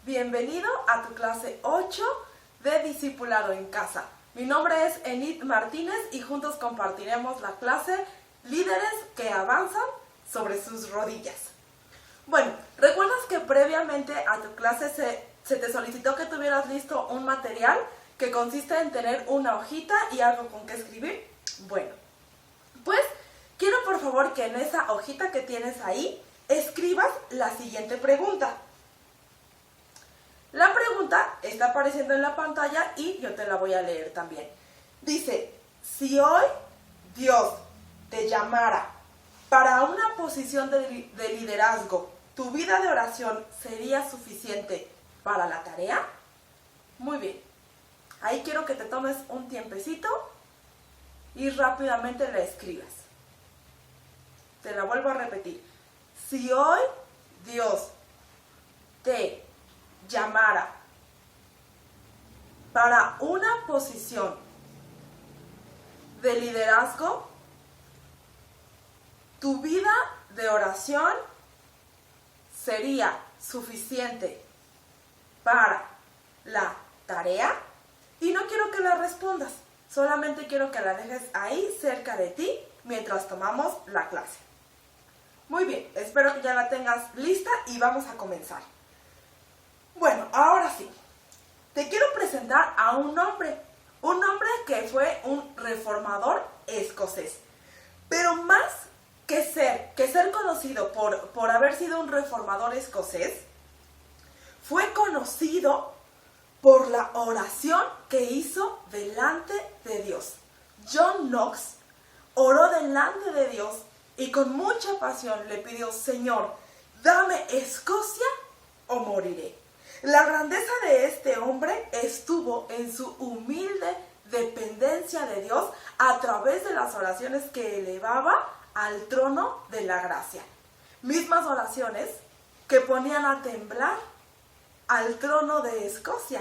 Bienvenido a tu clase 8 de Discipulado en Casa. Mi nombre es Enid Martínez y juntos compartiremos la clase Líderes que avanzan sobre sus rodillas. Bueno, ¿recuerdas que previamente a tu clase se te solicitó que tuvieras listo un material que consiste en tener una hojita y algo con que escribir? Bueno, pues quiero por favor que en esa hojita que tienes ahí escribas la siguiente pregunta. La pregunta está apareciendo en la pantalla y yo te la voy a leer también. Dice, si hoy Dios te llamara para una posición de liderazgo, ¿tu vida de oración sería suficiente para la tarea? Muy bien. Ahí quiero que te tomes un tiempecito y rápidamente la escribas. Te la vuelvo a repetir. Si hoy Dios te llamara para una posición de liderazgo, tu vida de oración sería suficiente para la tarea. Y no quiero que la respondas, solamente quiero que la dejes ahí cerca de ti mientras tomamos la clase. Muy bien, espero que ya la tengas lista y vamos a comenzar. Bueno, ahora sí, te quiero presentar a un hombre que fue un reformador escocés. Pero más que ser conocido por haber sido un reformador escocés, fue conocido por la oración que hizo delante de Dios. John Knox oró delante de Dios y con mucha pasión le pidió, Señor, dame Escocia o moriré. La grandeza de este hombre estuvo en su humilde dependencia de Dios a través de las oraciones que elevaba al trono de la gracia. Mismas oraciones que ponían a temblar al trono de Escocia.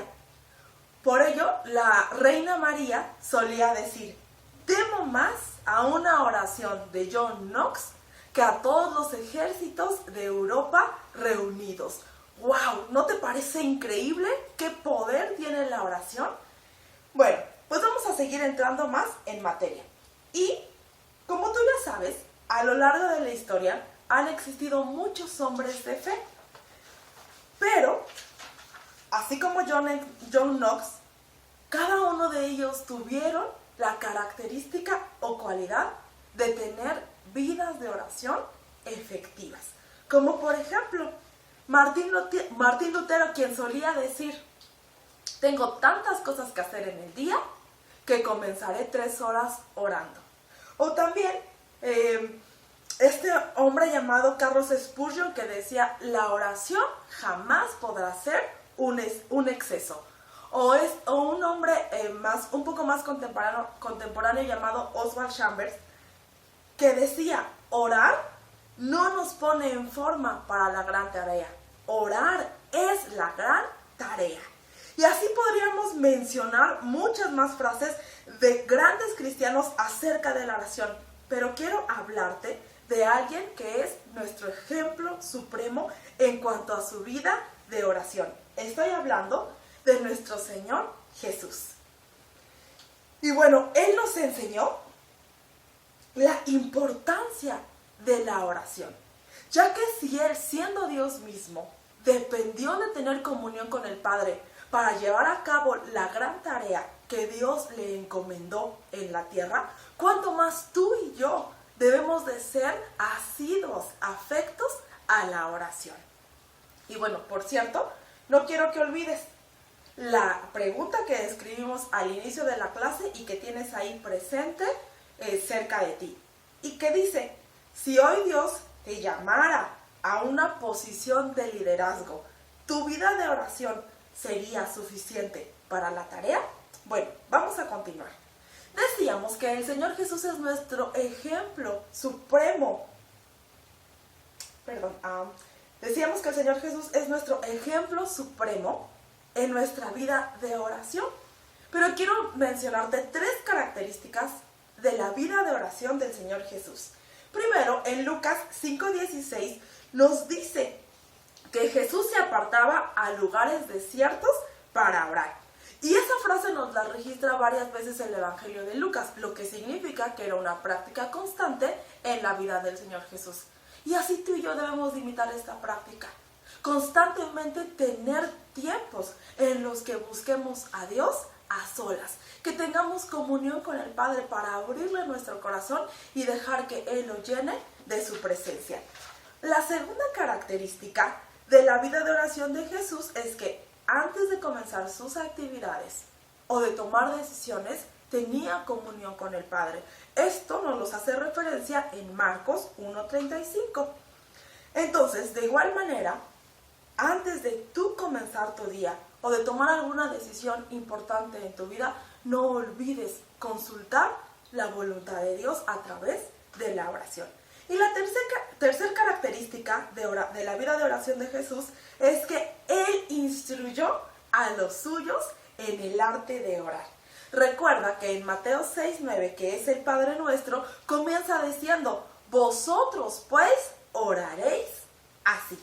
Por ello, la reina María solía decir, temo más a una oración de John Knox que a todos los ejércitos de Europa reunidos. ¡Wow! ¿No te parece increíble qué poder tiene la oración? Bueno, pues vamos a seguir entrando más en materia. Y, como tú ya sabes, a lo largo de la historia han existido muchos hombres de fe. Pero, así como John Knox, cada uno de ellos tuvieron la característica o cualidad de tener vidas de oración efectivas. Como por ejemplo, Martín Lutero, quien solía decir, tengo tantas cosas que hacer en el día que comenzaré 3 horas orando. O también este hombre llamado Carlos Spurgeon que decía, la oración jamás podrá ser un exceso. O un hombre un poco más contemporáneo llamado Oswald Chambers que decía, orar no nos pone en forma para la gran tarea. Orar es la gran tarea. Y así podríamos mencionar muchas más frases de grandes cristianos acerca de la oración. Pero quiero hablarte de alguien que es nuestro ejemplo supremo en cuanto a su vida de oración. Estoy hablando de nuestro Señor Jesús. Y bueno, Él nos enseñó la importancia de la oración, ya que si Él, siendo Dios mismo, dependió de tener comunión con el Padre para llevar a cabo la gran tarea que Dios le encomendó en la tierra, ¿cuánto más tú y yo debemos de ser asiduos, afectos a la oración? Y bueno, por cierto, no quiero que olvides la pregunta que escribimos al inicio de la clase y que tienes ahí presente cerca de ti. Y que dice, si hoy Dios te llamara a una posición de liderazgo, ¿tu vida de oración sería suficiente para la tarea? Bueno, vamos a continuar. Decíamos que el Señor Jesús es nuestro ejemplo supremo. Decíamos que el Señor Jesús es nuestro ejemplo supremo en nuestra vida de oración. Pero quiero mencionarte 3 características de la vida de oración del Señor Jesús. Primero, en Lucas 5:16 nos dice que que Jesús se apartaba a lugares desiertos para orar. Y esa frase nos la registra varias veces el Evangelio de Lucas, lo que significa que era una práctica constante en la vida del Señor Jesús. Y así tú y yo debemos de imitar esta práctica. Constantemente tener tiempos en los que busquemos a Dios a solas, que tengamos comunión con el Padre para abrirle nuestro corazón y dejar que Él lo llene de su presencia. La segunda característica de la vida de oración de Jesús es que antes de comenzar sus actividades o de tomar decisiones, tenía comunión con el Padre. Esto nos los hace referencia en Marcos 1:35. Entonces, de igual manera, antes de tú comenzar tu día o de tomar alguna decisión importante en tu vida, no olvides consultar la voluntad de Dios a través de la oración. Y la tercera característica de la vida de oración de Jesús es que Él instruyó a los suyos en el arte de orar. Recuerda que en Mateo 6:9, que es el Padre Nuestro, comienza diciendo: vosotros pues oraréis así.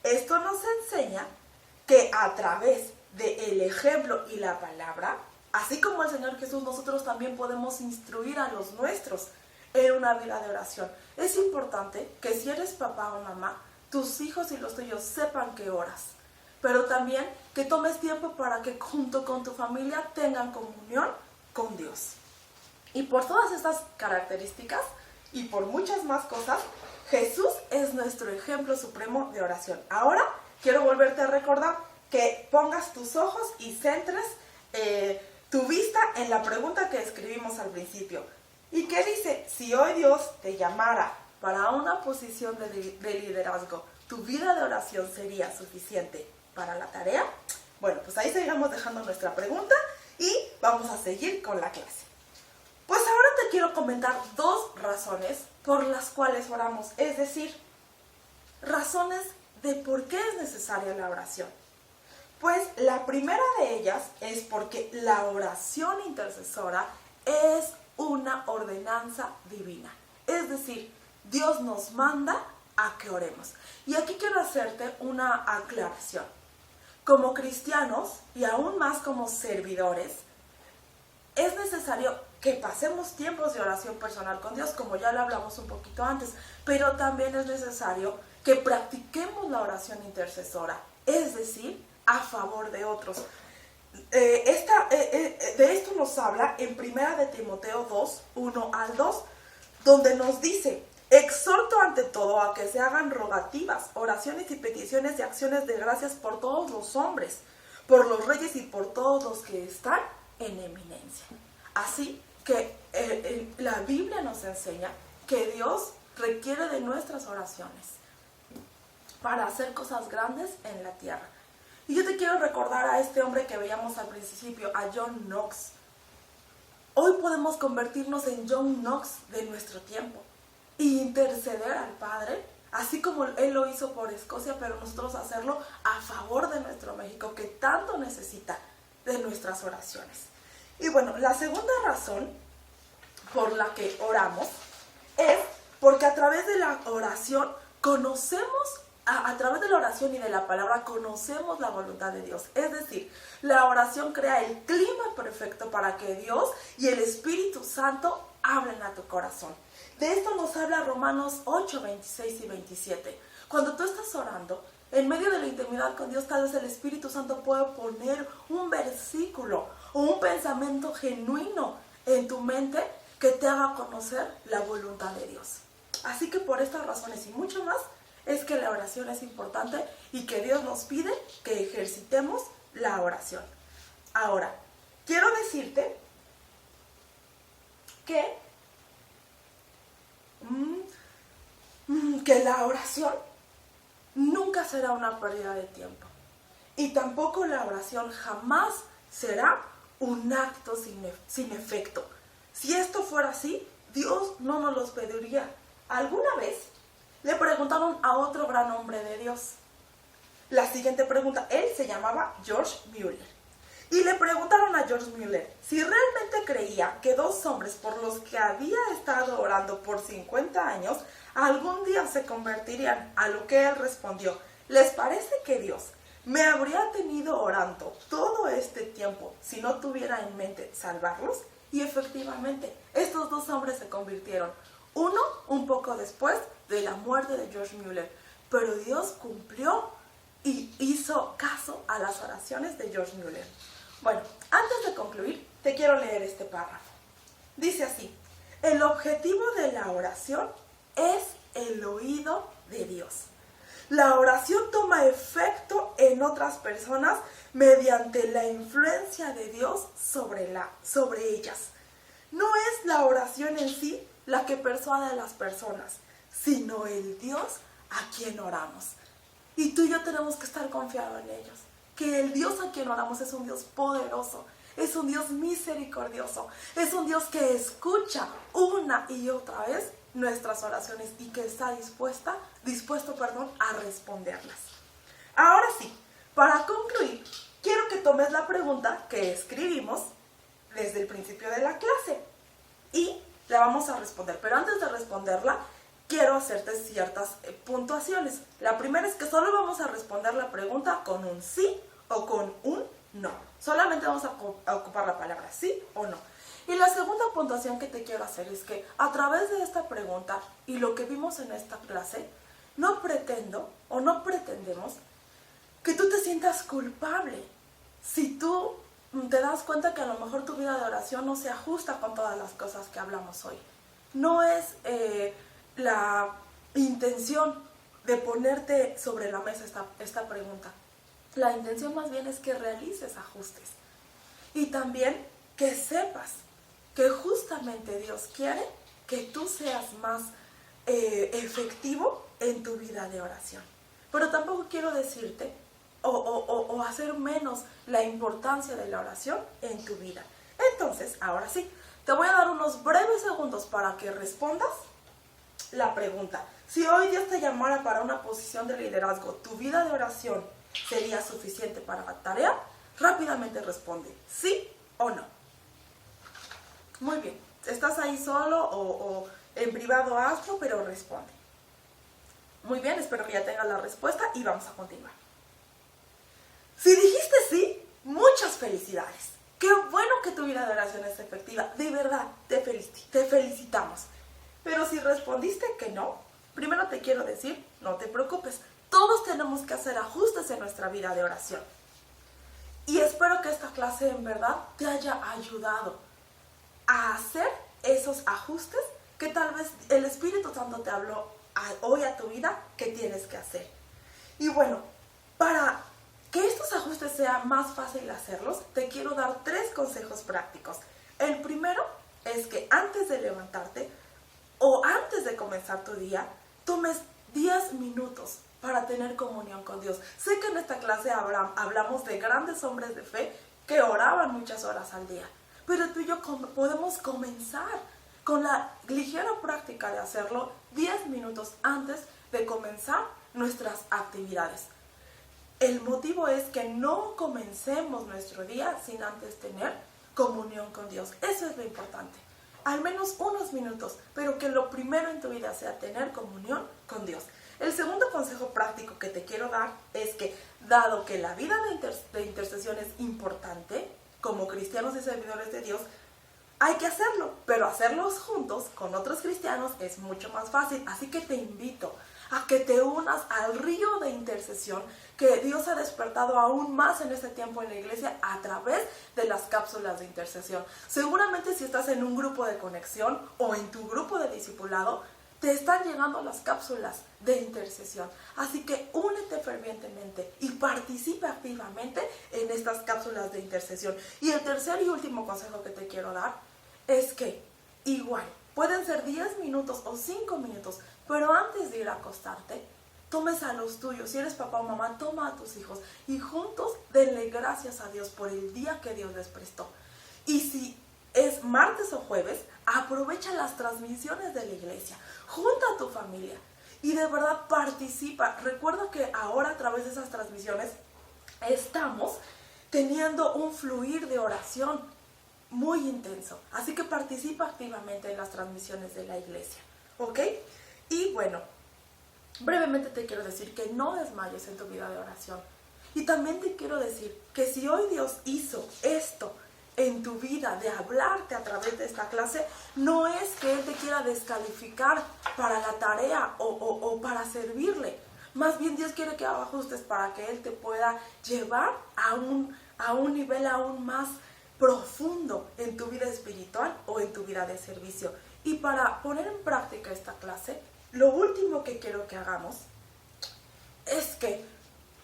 Esto nos enseña que a través del ejemplo y la palabra, así como el Señor Jesús, nosotros también podemos instruir a los nuestros en una vida de oración. Es importante que si eres papá o mamá, tus hijos y los tuyos sepan que oras, pero también que tomes tiempo para que junto con tu familia tengan comunión con Dios. Y por todas estas características y por muchas más cosas, Jesús es nuestro ejemplo supremo de oración. Ahora quiero volverte a recordar que pongas tus ojos y centres tu vista en la pregunta que escribimos al principio. ¿Y qué dice? Si hoy Dios te llamara para una posición de liderazgo, ¿tu vida de oración sería suficiente para la tarea? Bueno, pues ahí seguimos dejando nuestra pregunta y vamos a seguir con la clase. Pues ahora te quiero comentar 2 razones por las cuales oramos, es decir, razones de por qué es necesaria la oración. Pues la primera de ellas es porque la oración intercesora es una ordenanza divina. Es decir, Dios nos manda a que oremos. Y aquí quiero hacerte una aclaración. Como cristianos y aún más como servidores, es necesario que pasemos tiempos de oración personal con Dios, como ya lo hablamos un poquito antes, pero también es necesario que practiquemos la oración intercesora, es decir, a favor de otros. De esto nos habla en 1 de Timoteo 2, 1 al 2, donde nos dice: exhorto ante todo a que se hagan rogativas, oraciones y peticiones de acciones de gracias por todos los hombres, por los reyes y por todos los que están en eminencia. Así que la Biblia nos enseña que Dios requiere de nuestras oraciones para hacer cosas grandes en la tierra. Y yo te quiero recordar a este hombre que veíamos al principio, a John Knox. Hoy podemos convertirnos en John Knox de nuestro tiempo e interceder al Padre, así como Él lo hizo por Escocia, pero nosotros hacerlo a favor de nuestro México, que tanto necesita de nuestras oraciones. Y bueno, la segunda razón por la que oramos es porque a través de la oración a través de la oración y de la palabra conocemos la voluntad de Dios. Es decir, la oración crea el clima perfecto para que Dios y el Espíritu Santo hablen a tu corazón. De esto nos habla Romanos 8, 26 y 27. Cuando tú estás orando, en medio de la intimidad con Dios, tal vez el Espíritu Santo puede poner un versículo o un pensamiento genuino en tu mente que te haga conocer la voluntad de Dios. Así que por estas razones y mucho más, es que la oración es importante y que Dios nos pide que ejercitemos la oración. Ahora, quiero decirte que la oración nunca será una pérdida de tiempo. Y tampoco la oración jamás será un acto sin efecto. Si esto fuera así, Dios no nos los pediría. ¿Alguna vez le preguntaron a otro gran hombre de Dios la siguiente pregunta? Él se llamaba George Mueller. Y le preguntaron a George Mueller si realmente creía que 2 hombres por los que había estado orando por 50 años algún día se convertirían, a lo que él respondió: ¿Les parece que Dios me habría tenido orando todo este tiempo si no tuviera en mente salvarlos? Y efectivamente, estos dos hombres se convirtieron. Uno un poco después de la muerte de George Mueller. Pero Dios cumplió y hizo caso a las oraciones de George Mueller. Bueno, antes de concluir, te quiero leer este párrafo. Dice así: el objetivo de la oración es el oído de Dios. La oración toma efecto en otras personas mediante la influencia de Dios sobre ellas. No es la oración en sí la que persuade a las personas, sino el Dios a quien oramos. Y tú y yo tenemos que estar confiados en ellos. Que el Dios a quien oramos es un Dios poderoso, es un Dios misericordioso, es un Dios que escucha una y otra vez nuestras oraciones y que está dispuesto, a responderlas. Ahora sí, para concluir, quiero que tomes la pregunta que escribimos desde el principio de la clase y la vamos a responder. Pero antes de responderla, quiero hacerte ciertas puntuaciones. La primera es que solo vamos a responder la pregunta con un sí o con un no. Solamente vamos a ocupar la palabra sí o no. Y la segunda puntuación que te quiero hacer es que a través de esta pregunta y lo que vimos en esta clase, no pretendo o no pretendemos que tú te sientas culpable. Si tú te das cuenta que a lo mejor tu vida de oración no se ajusta con todas las cosas que hablamos hoy. No es la intención de ponerte sobre la mesa esta pregunta. La intención más bien es que realices ajustes. Y también que sepas que justamente Dios quiere que tú seas más efectivo en tu vida de oración. Pero tampoco quiero decirte o hacer menos la importancia de la oración en tu vida. Entonces, ahora sí, te voy a dar unos breves segundos para que respondas la pregunta. Si hoy Dios te llamara para una posición de liderazgo, ¿tu vida de oración sería suficiente para la tarea? Rápidamente responde, ¿sí o no? Muy bien, estás ahí solo o en privado hazlo, pero responde. Muy bien, espero que ya tengas la respuesta y vamos a continuar. Si dijiste sí, muchas felicidades. Qué bueno que tu vida de oración es efectiva. De verdad, te felicitamos. Pero si respondiste que no, primero te quiero decir, no te preocupes. Todos tenemos que hacer ajustes en nuestra vida de oración. Y espero que esta clase en verdad te haya ayudado a hacer esos ajustes que tal vez el Espíritu Santo te habló hoy a tu vida que tienes que hacer. Y bueno, para que estos ajustes sea más fácil hacerlos, te quiero dar 3 consejos prácticos. El primero es que antes de levantarte o antes de comenzar tu día, tomes 10 minutos para tener comunión con Dios. Sé que en esta clase hablamos de grandes hombres de fe que oraban muchas horas al día, pero tú y yo podemos comenzar con la ligera práctica de hacerlo 10 minutos antes de comenzar nuestras actividades. El motivo es que no comencemos nuestro día sin antes tener comunión con Dios. Eso es lo importante. Al menos unos minutos, pero que lo primero en tu vida sea tener comunión con Dios. El segundo consejo práctico que te quiero dar es que, dado que la vida de intercesión es importante, como cristianos y servidores de Dios, hay que hacerlo, pero hacerlos juntos con otros cristianos es mucho más fácil. Así que te invito a que te unas al río de intercesión que Dios ha despertado aún más en este tiempo en la iglesia a través de las cápsulas de intercesión. Seguramente si estás en un grupo de conexión o en tu grupo de discipulado, te están llegando las cápsulas de intercesión. Así que únete fervientemente y participa activamente en estas cápsulas de intercesión. Y el tercer y último consejo que te quiero dar es que igual pueden ser 10 minutos o 5 minutos, pero antes de ir a acostarte, tomes a los tuyos. Si eres papá o mamá, toma a tus hijos y juntos denle gracias a Dios por el día que Dios les prestó. Y si es martes o jueves, aprovecha las transmisiones de la iglesia, junta a tu familia y de verdad participa. Recuerda que ahora a través de esas transmisiones estamos teniendo un fluir de oración muy intenso, así que participa activamente en las transmisiones de la iglesia, ¿ok? Y bueno, brevemente te quiero decir que no desmayes en tu vida de oración. Y también te quiero decir que si hoy Dios hizo esto en tu vida, de hablarte a través de esta clase, no es que Él te quiera descalificar para la tarea o para servirle. Más bien Dios quiere que ajustes para que Él te pueda llevar a un nivel aún más profundo en tu vida espiritual o en tu vida de servicio. Y para poner en práctica esta clase, lo último que quiero que hagamos es que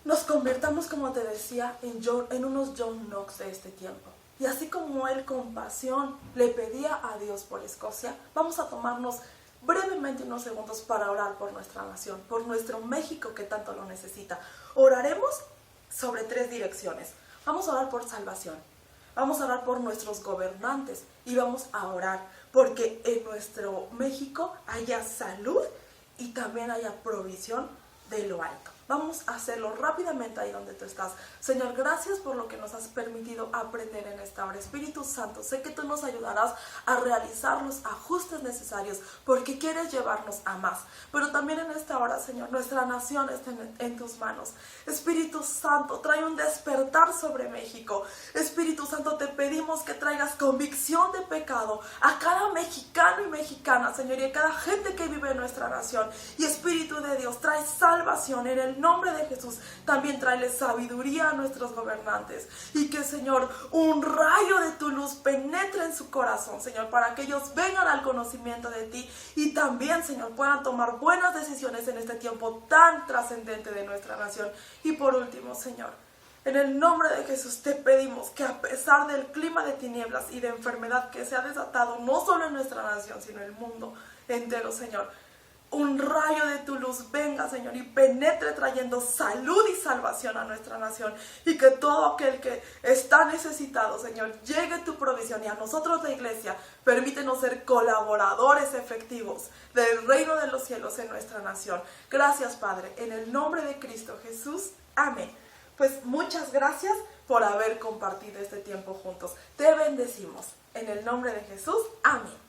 nos convertamos, como te decía, en unos John Knox de este tiempo. Y así como él con pasión le pedía a Dios por Escocia, vamos a tomarnos brevemente unos segundos para orar por nuestra nación, por nuestro México que tanto lo necesita. Oraremos sobre 3 direcciones. Vamos a orar por salvación, vamos a orar por nuestros gobernantes y vamos a orar porque en nuestro México haya salud y también haya provisión de lo alto. Vamos a hacerlo rápidamente ahí donde tú estás. Señor, gracias por lo que nos has permitido aprender en esta hora. Espíritu Santo, sé que tú nos ayudarás a realizar los ajustes necesarios porque quieres llevarnos a más. Pero también en esta hora, Señor, nuestra nación está en tus manos. Espíritu Santo, trae un despertar sobre México. Espíritu Santo, te pedimos que traigas convicción de pecado a cada mexicano y mexicana, Señor, y a cada gente que vive en nuestra nación. Y Espíritu de Dios, trae salvación en el nombre de Jesús. También tráele sabiduría a nuestros gobernantes y que, Señor, un rayo de tu luz penetre en su corazón, Señor, para que ellos vengan al conocimiento de ti y también, Señor, puedan tomar buenas decisiones en este tiempo tan trascendente de nuestra nación. Y por último, Señor, en el nombre de Jesús te pedimos que a pesar del clima de tinieblas y de enfermedad que se ha desatado no solo en nuestra nación, sino en el mundo entero, Señor, un rayo de tu luz venga, Señor, y penetre trayendo salud y salvación a nuestra nación. Y que todo aquel que está necesitado, Señor, llegue tu provisión. Y a nosotros, la iglesia, permítenos ser colaboradores efectivos del reino de los cielos en nuestra nación. Gracias, Padre, en el nombre de Cristo Jesús. Amén. Pues muchas gracias por haber compartido este tiempo juntos. Te bendecimos. En el nombre de Jesús. Amén.